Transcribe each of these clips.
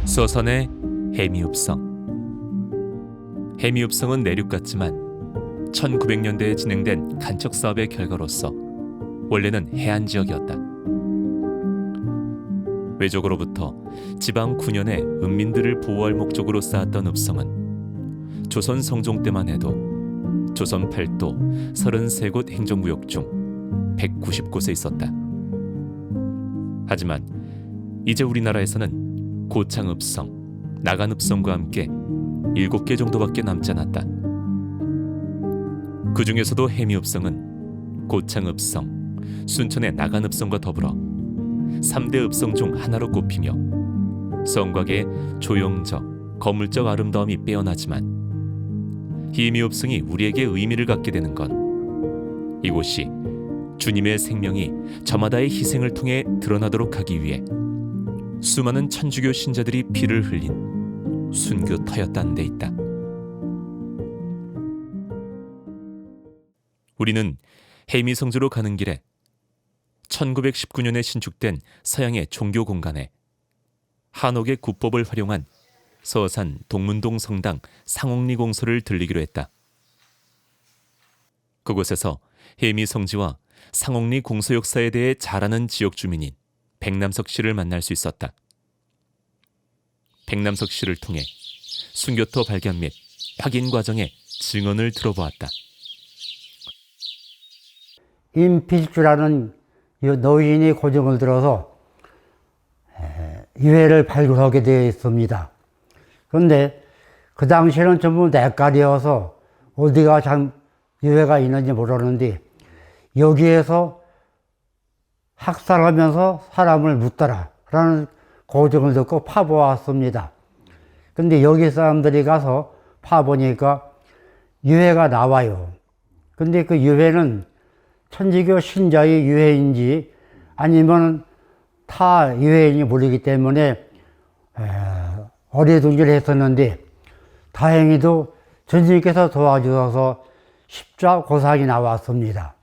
서선의 해미읍성. 해미읍성은 내륙 같지만 1900년대에 진행된 간척 사업의 결과로서 원래는 해안 지역이었다. 외적으로부터 지방 9년의 은민들을 보호할 목적으로 쌓았던 읍성은 조선 성종 때만 해도 조선 8도 33곳 행정구역 중 190곳에 있었다. 하지만 이제 우리나라에서는 고창읍성, 나간읍성과 함께 7개 정도밖에 남지 않았다. 그 중에서도 해미읍성은 고창읍성, 순천의 나간읍성과 더불어 3대 읍성 중 하나로 꼽히며 성곽의 조형적, 거물적 아름다움이 빼어나지만 해미읍성이 우리에게 의미를 갖게 되는 건 이곳이 주님의 생명이 저마다의 희생을 통해 드러나도록 하기 위해 수많은 천주교 신자들이 피를 흘린 순교터였다는 데 있다. 우리는 해미성주로 가는 길에 1919년에 신축된 서양의 종교 공간에 한옥의 구법을 활용한 서산 동문동 성당 상옥리 공소를 들리기로 했다. 그곳에서 해미성지와 상옥리 공소 역사에 대해 잘 아는 지역 주민인 백남석 씨를 만날 수 있었다. 백남석 씨를 통해 순교토 발견 및 확인 과정의 증언을 들어보았다. 임필주라는 노인이 고증을 들어서 유해를 발굴하게 되어 있습니다. 그런데 그 당시에는 전부 냇가리여서 어디가 참 유해가 있는지 모르는데 여기에서 학살하면서 사람을 묻더라라는 고증을 듣고 파보았습니다. 근데 여기 사람들이 가서 파보니까 유해가 나와요. 근데 그 유해는 천주교 신자의 유해인지 아니면 타 유해인이 모르기 때문에 어리둥절했었는데 다행히도 전주님께서 도와주셔서 십자 고상이 나왔습니다.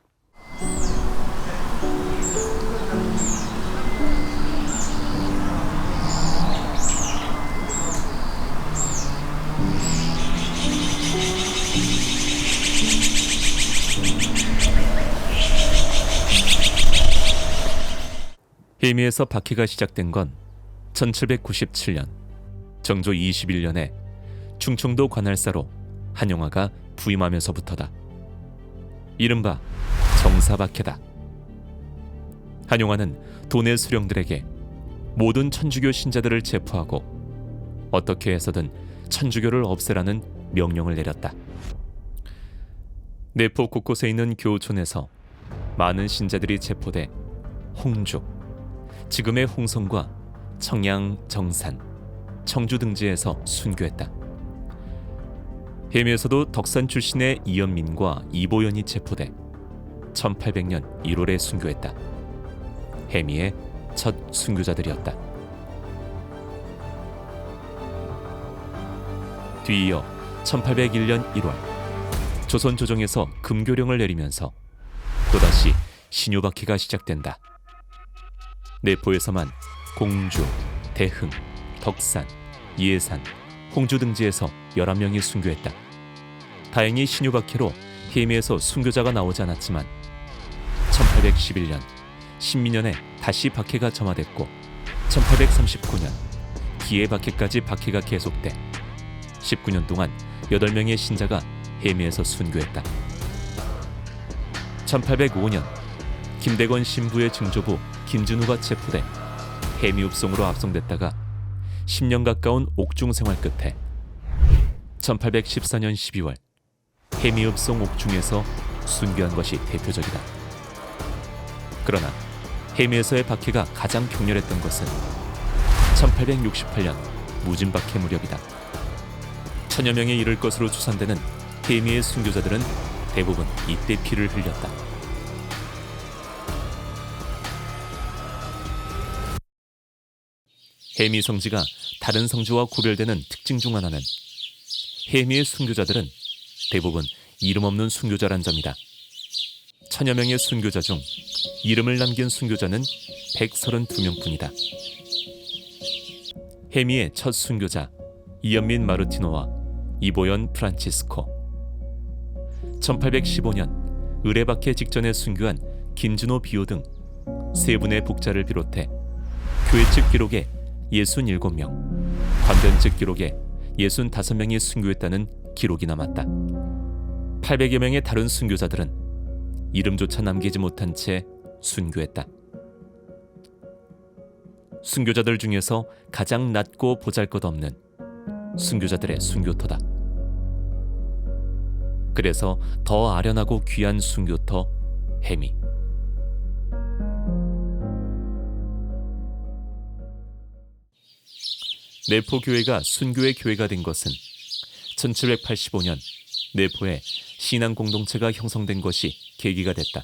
해미에서 박해가 시작된 건 1797년 정조 21년에 충청도 관할사로 한용화가 부임하면서부터다. 이른바 정사박해다. 한용화는 도내 수령들에게 모든 천주교 신자들을 체포하고 어떻게 해서든 천주교를 없애라는 명령을 내렸다. 내포 곳곳에 있는 교촌에서 많은 신자들이 체포돼 홍주, 지금의 홍성과 청양, 정산, 청주 등지에서 순교했다. 해미에서도 덕산 출신의 이연민과 이보연이 체포돼 1800년 1월에 순교했다. 해미의 첫 순교자들이었다. 뒤이어 1801년 1월 조선 조정에서 금교령을 내리면서 또다시 신유박해가 시작된다. 내포에서만 공주, 대흥, 덕산, 예산, 홍주 등지에서 11명이 순교했다. 다행히 신유박해로 해미에서 순교자가 나오지 않았지만 1811년 신민년에 다시 박해가 점화됐고 1839년 기해박해까지 박해가 계속돼 19년 동안 8명의 신자가 해미에서 순교했다. 1805년 김대건 신부의 증조부 김준우가 체포돼 해미읍성으로 압송됐다가 10년 가까운 옥중 생활 끝에 1814년 12월 해미읍성 옥중에서 순교한 것이 대표적이다. 그러나 해미에서의 박해가 가장 격렬했던 것은 1868년 무진박해 무렵이다. 1000여 명에 이를 것으로 추산되는 해미의 순교자들은 대부분 이때 피를 흘렸다. 해미 성지가 다른 성지와 구별되는 특징 중 하나는 해미의 순교자들은 대부분 이름 없는 순교자란 점이다. 1000여 명의 순교자 중 이름을 남긴 순교자는 132명뿐이다. 해미의 첫 순교자 이연민 마르티노와 이보연 프란치스코, 1815년 의뢰박해 직전에 순교한 김준호 비호 등 세 분의 복자를 비롯해 교회 측 기록에 67명, 관변 측 기록에 65명이 순교했다는 기록이 남았다. 800여 명의 다른 순교자들은 이름조차 남기지 못한 채 순교했다. 순교자들 중에서 가장 낮고 보잘것없는 순교자들의 순교터다. 그래서 더 아련하고 귀한 순교터 해미. 내포교회가 순교의 교회가 된 것은 1785년 내포에 신앙 공동체가 형성된 것이 계기가 됐다.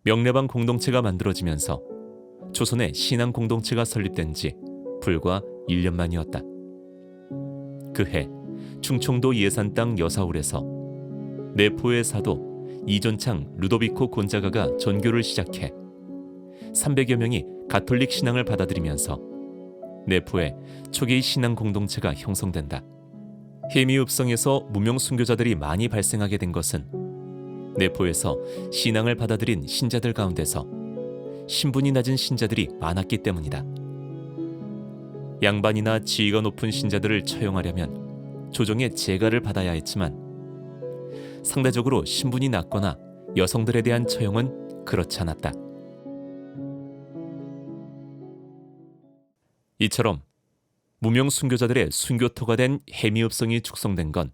명례방 공동체가 만들어지면서 조선에 신앙 공동체가 설립된 지 불과 1년 만이었다. 그해 충청도 예산 땅 여사울에서 내포의 사도 이존창 루도비코 곤자가가 전교를 시작해 300여 명이 가톨릭 신앙을 받아들이면서 내포에 초기 신앙 공동체가 형성된다. 해미읍성에서 무명 순교자들이 많이 발생하게 된 것은 내포에서 신앙을 받아들인 신자들 가운데서 신분이 낮은 신자들이 많았기 때문이다. 양반이나 지위가 높은 신자들을 처용하려면 조정의 제가를 받아야 했지만 상대적으로 신분이 낮거나 여성들에 대한 처용은 그렇지 않았다. 이처럼 무명 순교자들의 순교토가 된 해미읍성이 축성된 건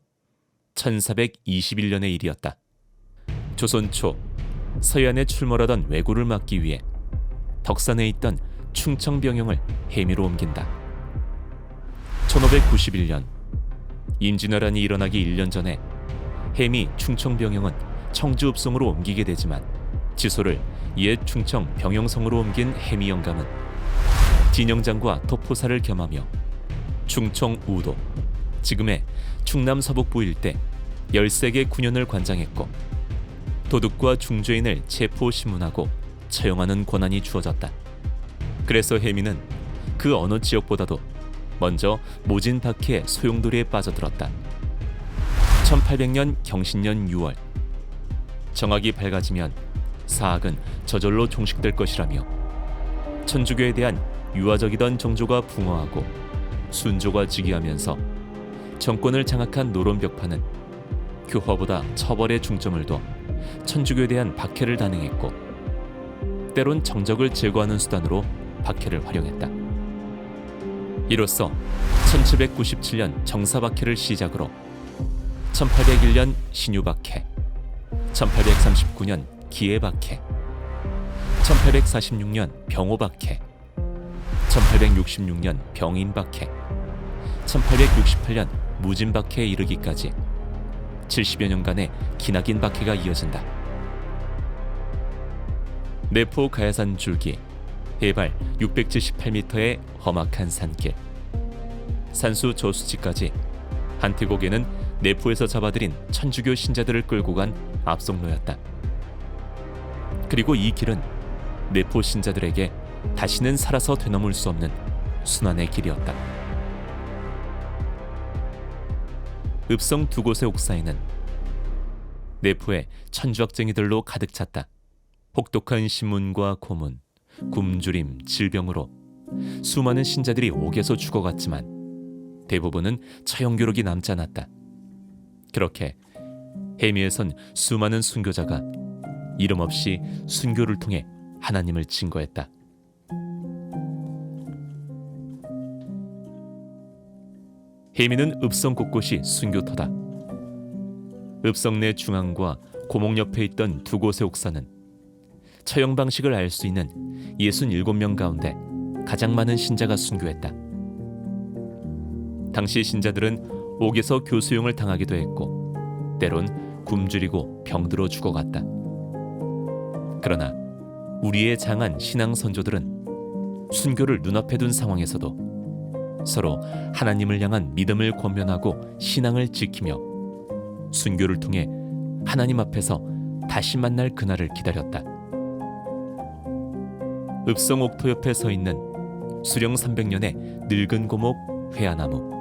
1421년의 일이었다. 조선 초 서해안에 출몰하던 왜구를 막기 위해 덕산에 있던 충청병영을 해미로 옮긴다. 1591년 임진왜란이 일어나기 1년 전에 해미 충청병영은 청주읍성으로 옮기게 되지만 지소를 옛 충청 병영성으로 옮긴 해미 영감은 진영장과 토포사를 겸하며 충청 우도, 지금의 충남 서북부 일대 13개 군현을 관장했고 도둑과 중죄인을 체포 심문하고 처형하는 권한이 주어졌다. 그래서 해미는 그 어느 지역보다도 먼저 모진 박해의 소용돌이에 빠져들었다. 1800년 경신년 6월 정악이 밝아지면 사학은 저절로 종식될 것이라며 천주교에 대한 유화적이던 정조가 붕어하고 순조가 즉위하면서 정권을 장악한 노론벽파는 교화보다 처벌에 중점을 둬 천주교에 대한 박해를 단행했고 때론 정적을 제거하는 수단으로 박해를 활용했다. 이로써 1797년 정사박해를 시작으로 1801년 신유박해, 1839년 기해박해, 1846년 병호박해, 1866년 병인박해, 1868년 무진박해에 이르기까지 70여 년간의 기나긴 박해가 이어진다. 내포 가야산 줄기, 해발 678m의 험악한 산길, 산수 저수지까지 한태곡에는 내포에서 잡아들인 천주교 신자들을 끌고 간 압송로였다. 그리고 이 길은 내포 신자들에게 다시는 살아서 되넘을 수 없는 순환의 길이었다. 읍성 두 곳의 옥사에는 내포의 천주학쟁이들로 가득 찼다. 혹독한 신문과 고문, 굶주림, 질병으로 수많은 신자들이 옥에서 죽어갔지만 대부분은 처형 기록이 남지 않았다. 그렇게 해미에선 수많은 순교자가 이름 없이 순교를 통해 하나님을 증거했다. 해미는 읍성 곳곳이 순교터다. 읍성 내 중앙과 고목 옆에 있던 두 곳의 옥사는 처형 방식을 알 수 있는 67명 가운데 가장 많은 신자가 순교했다. 당시 신자들은 옥에서 교수용을 당하기도 했고 때론 굶주리고 병들어 죽어갔다. 그러나 우리의 장한 신앙 선조들은 순교를 눈앞에 둔 상황에서도 서로 하나님을 향한 믿음을 권면하고 신앙을 지키며 순교를 통해 하나님 앞에서 다시 만날 그날을 기다렸다. 읍성 옥토 옆에 서 있는 수령 300년의 늙은 고목 회야나무.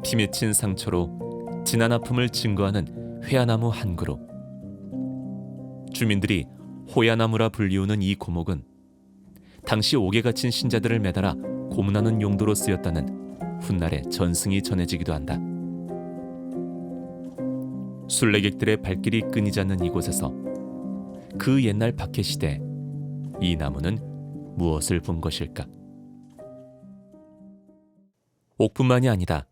피 맺힌 상처로 지난 아픔을 증거하는 회야나무 한 그루. 주민들이 호야나무라 불리우는 이 고목은 당시 옥에 갇힌 신자들을 매달아 고문하는 용도로 쓰였다는 훗날의 전승이 전해지기도 한다. 순례객들의 발길이 끊이지 않는 이곳에서 그 옛날 박해시대 이 나무는 무엇을 본 것일까? 옥뿐만이 아니다.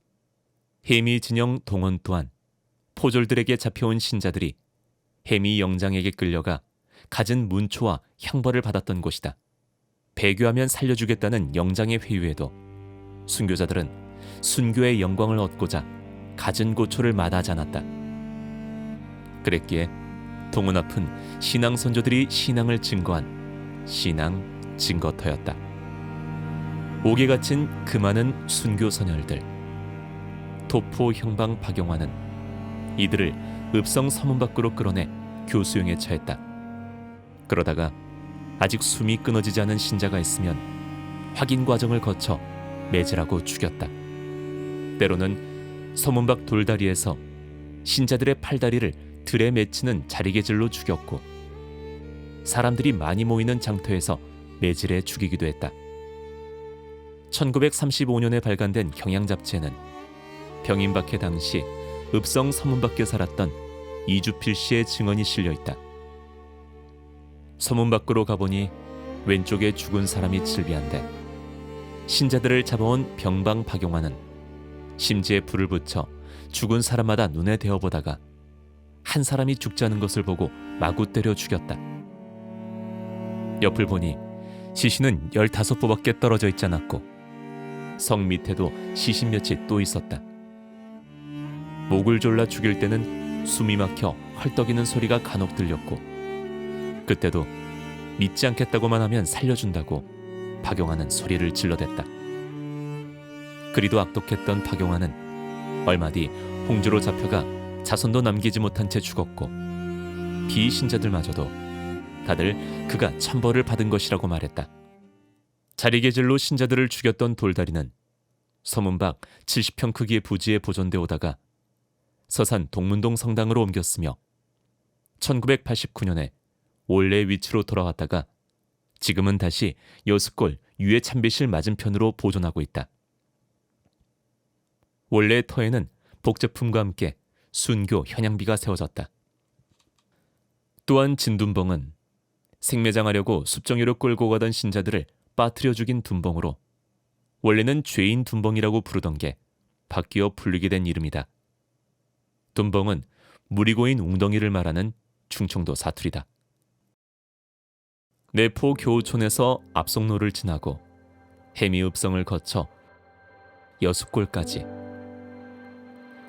해미 진영 동원 또한 포졸들에게 잡혀온 신자들이 해미 영장에게 끌려가 갖은 문초와 향벌을 받았던 곳이다. 배교하면 살려주겠다는 영장의 회유에도 순교자들은 순교의 영광을 얻고자 갖은 고초를 마다하지 않았다. 그랬기에 동원 앞은 신앙 선조들이 신앙을 증거한 신앙 증거터였다. 옥에 갇힌 그 많은 순교 선열들, 도포 형방 박용환은 이들을 읍성 서문 밖으로 끌어내 교수형에 처했다. 그러다가 아직 숨이 끊어지지 않은 신자가 있으면 확인 과정을 거쳐 매질하고 죽였다. 때로는 서문 밖 돌다리에서 신자들의 팔다리를 들에 맺히는 자리개질로 죽였고, 사람들이 많이 모이는 장터에서 매질해 죽이기도 했다. 1935년에 발간된 경향잡지에는 병인박해 당시 읍성 서문 밖에 살았던 이주필 씨의 증언이 실려 있다. 서문 밖으로 가보니 왼쪽에 죽은 사람이 질비한데 신자들을 잡아온 병방 박용환은 심지에 불을 붙여 죽은 사람마다 눈에 대어보다가 한 사람이 죽지 않은 것을 보고 마구 때려 죽였다. 옆을 보니 시신은 15보밖에 떨어져 있지 않았고 성 밑에도 시신 몇이 또 있었다. 목을 졸라 죽일 때는 숨이 막혀 헐떡이는 소리가 간혹 들렸고, 그때도 믿지 않겠다고만 하면 살려준다고 박용환은 소리를 질러댔다. 그리도 악독했던 박용환은 얼마 뒤 홍주로 잡혀가 자손도 남기지 못한 채 죽었고, 비신자들마저도 다들 그가 천벌을 받은 것이라고 말했다. 자리개질로 신자들을 죽였던 돌다리는 서문 밖 70평 크기의 부지에 보존돼 오다가 서산 동문동 성당으로 옮겼으며 1989년에 원래 위치로 돌아왔다가 지금은 다시 여수골 유해 참배실 맞은편으로 보존하고 있다. 원래 터에는 복제품과 함께 순교 현양비가 세워졌다. 또한 진둔벙은 생매장하려고 숲정이로 끌고 가던 신자들을 빠뜨려 죽인 둔벙으로 원래는 죄인 둔벙이라고 부르던 게 바뀌어 불리게 된 이름이다. 둔벙은 물이 고인 웅덩이를 말하는 충청도 사투리다. 내포 교우촌에서 압송로를 지나고 해미읍성을 거쳐 여수골까지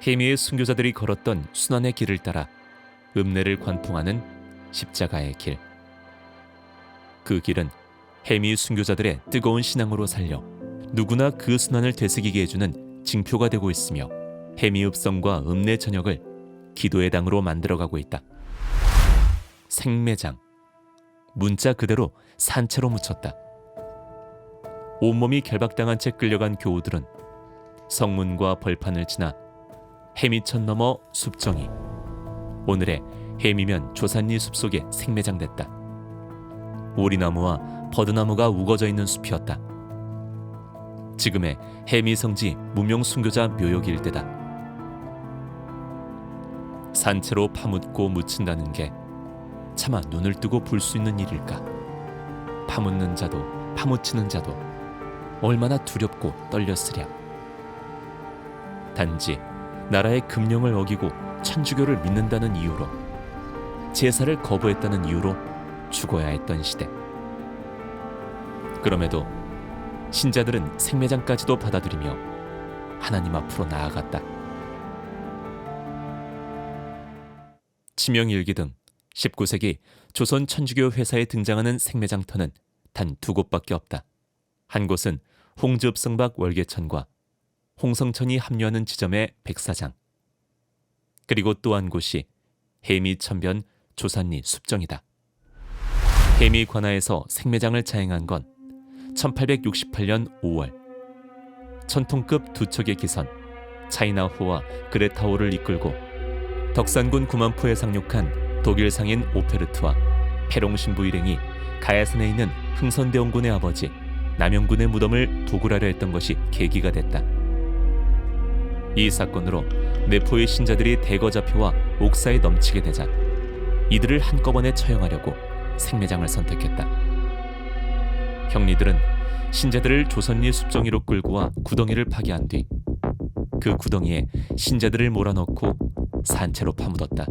해미의 순교자들이 걸었던 순환의 길을 따라 읍내를 관통하는 십자가의 길. 그 길은 해미 순교자들의 뜨거운 신앙으로 살려 누구나 그 순환을 되새기게 해주는 징표가 되고 있으며 해미읍성과 읍내 전역을 기도의 당으로 만들어가고 있다. 생매장, 문자 그대로 산채로 묻혔다. 온몸이 결박당한 채 끌려간 교우들은 성문과 벌판을 지나 해미천 넘어 숲정이, 오늘의 해미면 조산리 숲속에 생매장됐다. 오리나무와 버드나무가 우거져 있는 숲이었다. 지금의 해미성지 무명순교자 묘역 일대다. 산채로 파묻고 묻힌다는 게 차마 눈을 뜨고 볼 수 있는 일일까? 파묻는 자도 파묻히는 자도 얼마나 두렵고 떨렸으랴. 단지 나라의 금령을 어기고 천주교를 믿는다는 이유로, 제사를 거부했다는 이유로 죽어야 했던 시대. 그럼에도 신자들은 생매장까지도 받아들이며 하나님 앞으로 나아갔다. 치명일기 등 19세기 조선 천주교 회사에 등장하는 생매장터는 단 2곳밖에 없다. 한 곳은 홍주읍성 밖 월계천과 홍성천이 합류하는 지점의 백사장, 그리고 또 한 곳이 해미 천변 조산리 숲정이다. 해미 관하에서 생매장을 자행한 건 1868년 5월 천통급 두 척의 기선 차이나호와 그레타호를 이끌고 덕산군 구만포에 상륙한 독일 상인 오페르트와 페롱 신부 일행이 가야산에 있는 흥선대원군의 아버지 남영군의 무덤을 도굴하려 했던 것이 계기가 됐다. 이 사건으로 내포의 신자들이 대거 잡혀와 옥사에 넘치게 되자 이들을 한꺼번에 처형하려고 생매장을 선택했다. 형리들은 신자들을 조선리 숲정이로 끌고 와 구덩이를 파괴한 뒤 그 구덩이에 신자들을 몰아넣고 산채로 파묻었다.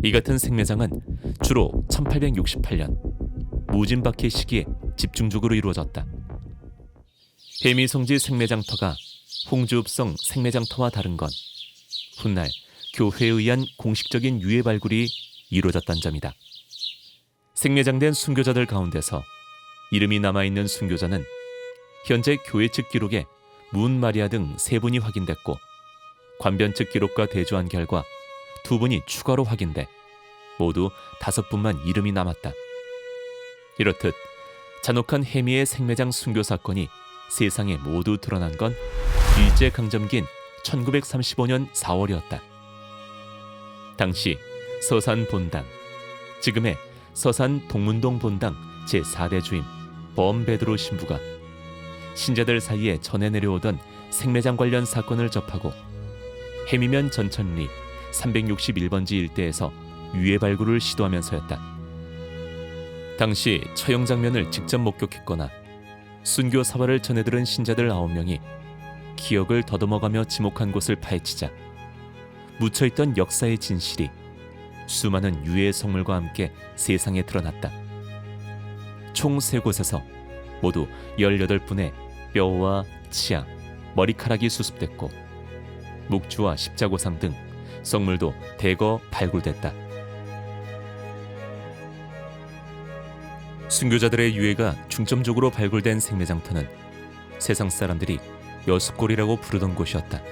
이 같은 생매장은 주로 1868년 무진박해 시기에 집중적으로 이루어졌다. 해미성지 생매장터가 홍주읍성 생매장터와 다른 건 훗날 교회에 의한 공식적인 유해 발굴이 이루어졌다는 점이다. 생매장된 순교자들 가운데서 이름이 남아있는 순교자는 현재 교회 측 기록에 문 마리아 등 3분이 확인됐고 관변 측 기록과 대조한 결과 2분이 추가로 확인돼 모두 5분만 이름이 남았다. 이렇듯 잔혹한 해미의 생매장 순교 사건이 세상에 모두 드러난 건 일제강점기인 1935년 4월이었다. 당시 서산 본당, 지금의 서산 동문동 본당 제4대 주임 범베드로 신부가 신자들 사이에 전해 내려오던 생매장 관련 사건을 접하고 해미면 전천리 361번지 일대에서 유해 발굴을 시도하면서였다. 당시 처형 장면을 직접 목격했거나 순교 사화를 전해 들은 신자들 9명이 기억을 더듬어가며 지목한 곳을 파헤치자 묻혀있던 역사의 진실이 수많은 유해의 성물과 함께 세상에 드러났다. 총 3곳에서 모두 18분의 뼈와 치아, 머리카락이 수습됐고 묵주와 십자고상 등 성물도 대거 발굴됐다. 순교자들의 유해가 중점적으로 발굴된 생매장터는 세상 사람들이 여수골이라고 부르던 곳이었다.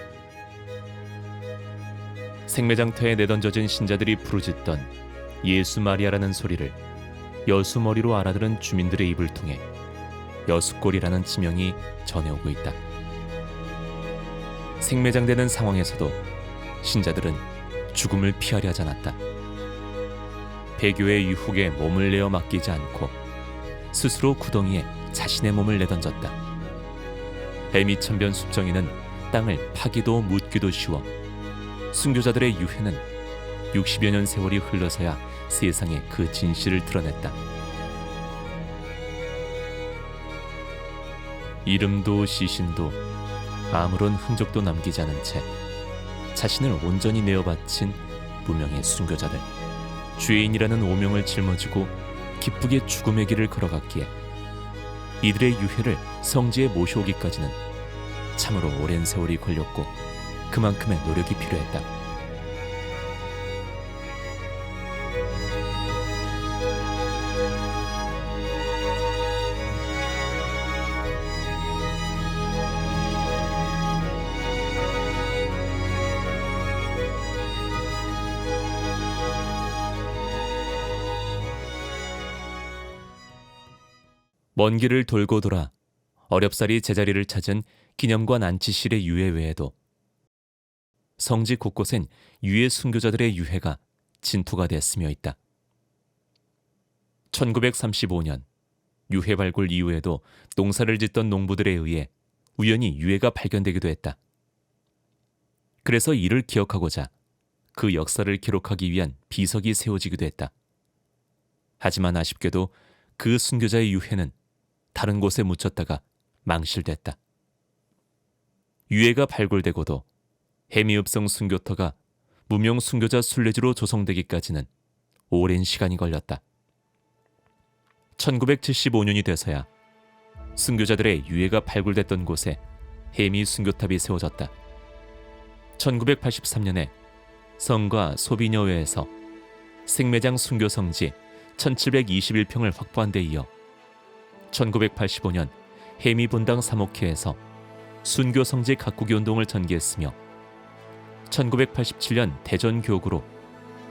생매장터에 내던져진 신자들이 부르짖던 예수 마리아라는 소리를 여수머리로 알아들은 주민들의 입을 통해 여수골이라는 지명이 전해오고 있다. 생매장되는 상황에서도 신자들은 죽음을 피하려 하지 않았다. 배교의 유혹에 몸을 내어 맡기지 않고 스스로 구덩이에 자신의 몸을 내던졌다. 해미천변 숲정이는 땅을 파기도 묻기도 쉬워 순교자들의 유해는 60여 년 세월이 흘러서야 세상에 그 진실을 드러냈다. 이름도 시신도 아무런 흔적도 남기지 않은 채 자신을 온전히 내어 바친 무명의 순교자들, 죄인이라는 오명을 짊어지고 기쁘게 죽음의 길을 걸어갔기에 이들의 유해를 성지에 모셔오기까지는 참으로 오랜 세월이 걸렸고 그만큼의 노력이 필요했다. 먼 길을 돌고 돌아 어렵사리 제자리를 찾은 기념관 안치실의 유해 외에도 성지 곳곳엔 유해 순교자들의 유해가 진토가 됐으며 있다. 1935년 유해 발굴 이후에도 농사를 짓던 농부들에 의해 우연히 유해가 발견되기도 했다. 그래서 이를 기억하고자 그 역사를 기록하기 위한 비석이 세워지기도 했다. 하지만 아쉽게도 그 순교자의 유해는 다른 곳에 묻혔다가 망실됐다. 유해가 발굴되고도 해미읍성 순교터가 무명 순교자 순례지로 조성되기까지는 오랜 시간이 걸렸다. 1975년이 돼서야 순교자들의 유해가 발굴됐던 곳에 해미 순교탑이 세워졌다. 1983년에 성과 소비녀회에서 생매장 순교성지 1721평을 확보한 데 이어 1985년 해미 본당 사목회에서 순교성지 가꾸기 운동을 전개했으며 1987년 대전 교구로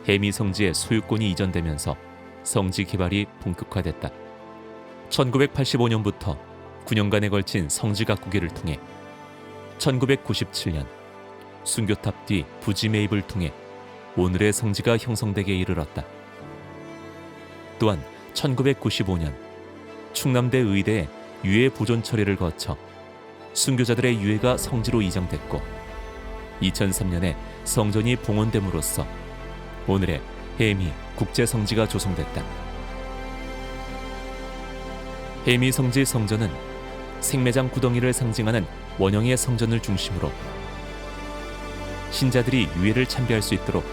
해미 성지의 소유권이 이전되면서 성지 개발이 본격화됐다. 1985년부터 9년간에 걸친 성지 가꾸기를 통해 1997년 순교탑 뒤 부지 매입을 통해 오늘의 성지가 형성되게 이르렀다. 또한 1995년 충남대 의대의 유해 보존 처리를 거쳐 순교자들의 유해가 성지로 이장됐고 2003년에 성전이 봉헌됨으로써 오늘의 해미 국제성지가 조성됐다. 해미 성지 성전은 생매장 구덩이를 상징하는 원형의 성전을 중심으로 신자들이 유해를 참배할 수 있도록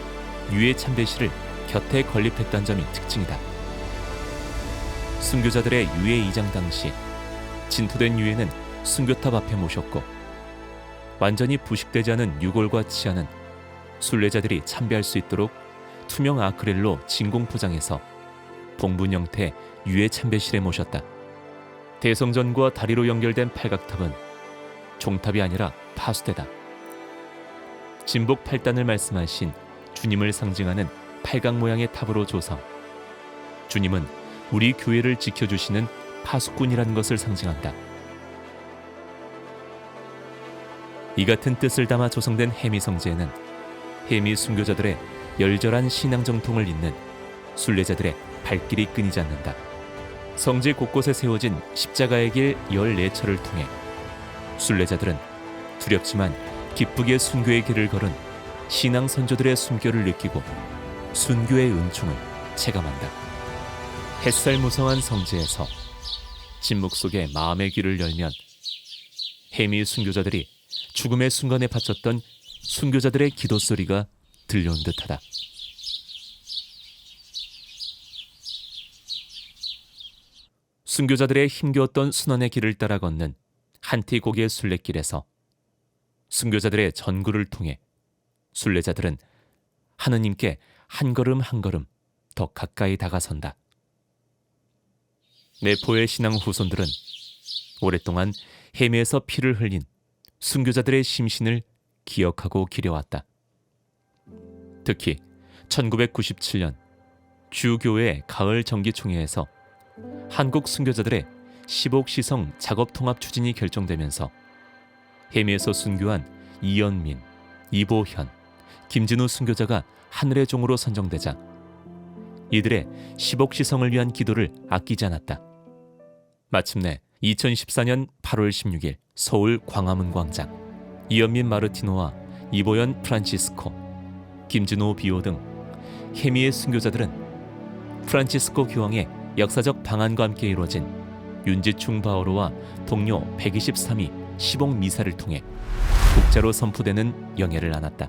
유해 참배실을 곁에 건립했다는 점이 특징이다. 순교자들의 유해 이장 당시 진토된 유해는 순교탑 앞에 모셨고 완전히 부식되지 않은 유골과 치아는 순례자들이 참배할 수 있도록 투명 아크릴로 진공 포장해서 봉분 형태 유해 참배실에 모셨다. 대성전과 다리로 연결된 팔각탑은 종탑이 아니라 파수대다. 진복 8단을 말씀하신 주님을 상징하는 팔각 모양의 탑으로 조성. 주님은 우리 교회를 지켜주시는 파수꾼이라는 것을 상징한다. 이 같은 뜻을 담아 조성된 해미 성지에는 해미 순교자들의 열절한 신앙 정통을 잇는 순례자들의 발길이 끊이지 않는다. 성지 곳곳에 세워진 십자가의 길 14철을 통해 순례자들은 두렵지만 기쁘게 순교의 길을 걸은 신앙 선조들의 순교를 느끼고 순교의 은총을 체감한다. 햇살 무성한 성지에서 침묵 속에 마음의 귀를 열면 해미 순교자들이 죽음의 순간에 바쳤던 순교자들의 기도 소리가 들려온 듯하다. 순교자들의 힘겨웠던 순환의 길을 따라 걷는 한티 고개 순례길에서 순교자들의 전구를 통해 순례자들은 하느님께 한 걸음 한 걸음 더 가까이 다가선다. 내포의 신앙 후손들은 오랫동안 해미에서 피를 흘린 순교자들의 심신을 기억하고 기려왔다. 특히 1997년 주교회 가을 정기총회에서 한국 순교자들의 10억 시성 작업 통합 추진이 결정되면서 해미에서 순교한 이연민, 이보현, 김진우 순교자가 하늘의 종으로 선정되자 이들의 10억 시성을 위한 기도를 아끼지 않았다. 마침내 2014년 8월 16일 서울 광화문 광장 이연민 마르티노와 이보현 프란치스코, 김진호 비오 등 해미의 순교자들은 프란치스코 교황의 역사적 방안과 함께 이루어진 윤지충 바오로와 동료 123위 10억 미사를 통해 국자로 선포되는 영예를 안았다.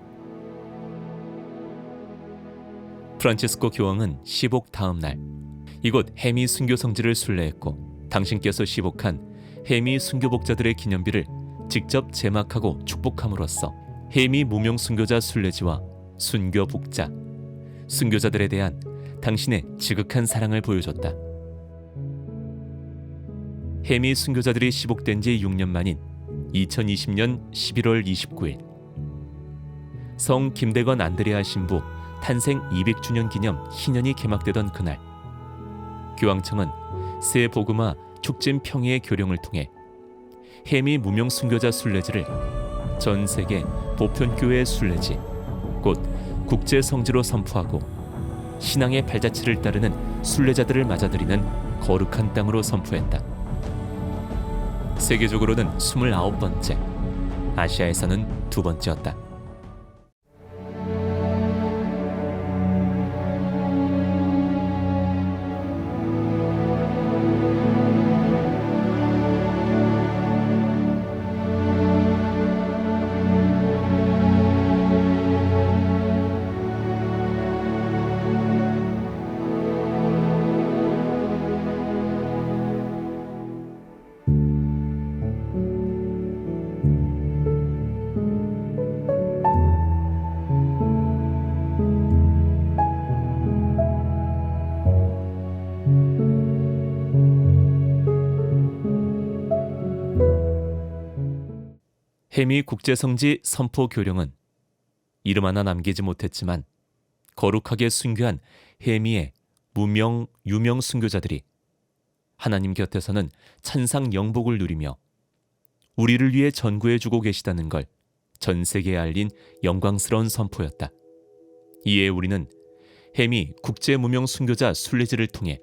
프란치스코 교황은 시복 다음 날 이곳 해미 순교 성지를 순례했고 당신께서 시복한 해미 순교 복자들의 기념비를 직접 제막하고 축복함으로써 해미 무명 순교자 순례지와 순교 복자, 순교자들에 대한 당신의 지극한 사랑을 보여줬다. 해미 순교자들이 시복된 지 6년 만인 2020년 11월 29일 성 김대건 안드레아 신부 탄생 200주년 기념 희년이 개막되던 그날 교황청은 새 복음화 축진 평의의 교령을 통해 해미 무명 순교자 순례지를 전 세계 보편교회 순례지 곧 국제성지로 선포하고 신앙의 발자취를 따르는 순례자들을 맞아들이는 거룩한 땅으로 선포했다. 세계적으로는 29번째, 아시아에서는 2번째였다. 해미 국제성지 선포 교령은 이름 하나 남기지 못했지만 거룩하게 순교한 해미의 무명, 유명 순교자들이 하나님 곁에서는 천상 영복을 누리며 우리를 위해 전구해주고 계시다는 걸 전 세계에 알린 영광스러운 선포였다. 이에 우리는 햄이 국제무명 순교자 순례지를 통해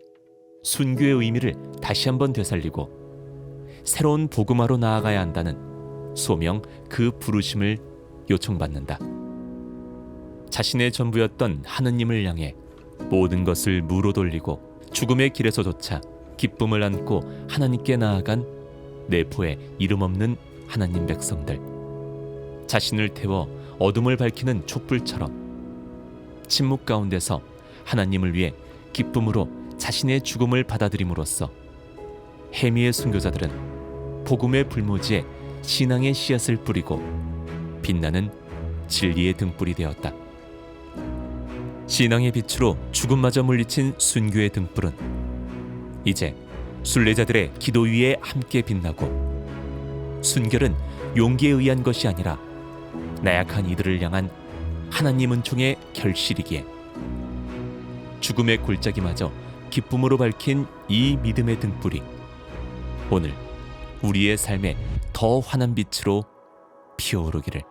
순교의 의미를 다시 한번 되살리고 새로운 복음화로 나아가야 한다는 소명 그 부르심을 요청받는다. 자신의 전부였던 하느님을 향해 모든 것을 무로 돌리고 죽음의 길에서조차 기쁨을 안고 하나님께 나아간 내포에 이름 없는 하나님 백성들. 자신을 태워 어둠을 밝히는 촛불처럼 침묵 가운데서 하나님을 위해 기쁨으로 자신의 죽음을 받아들임으로써 해미의 순교자들은 복음의 불모지에 신앙의 씨앗을 뿌리고 빛나는 진리의 등불이 되었다. 신앙의 빛으로 죽음마저 물리친 순교의 등불은 이제 순례자들의 기도 위에 함께 빛나고 순결은 용기에 의한 것이 아니라 나약한 이들을 향한 하나님 은총의 결실이기에 죽음의 골짜기마저 기쁨으로 밝힌 이 믿음의 등불이 오늘 우리의 삶에 더 환한 빛으로 피어오르기를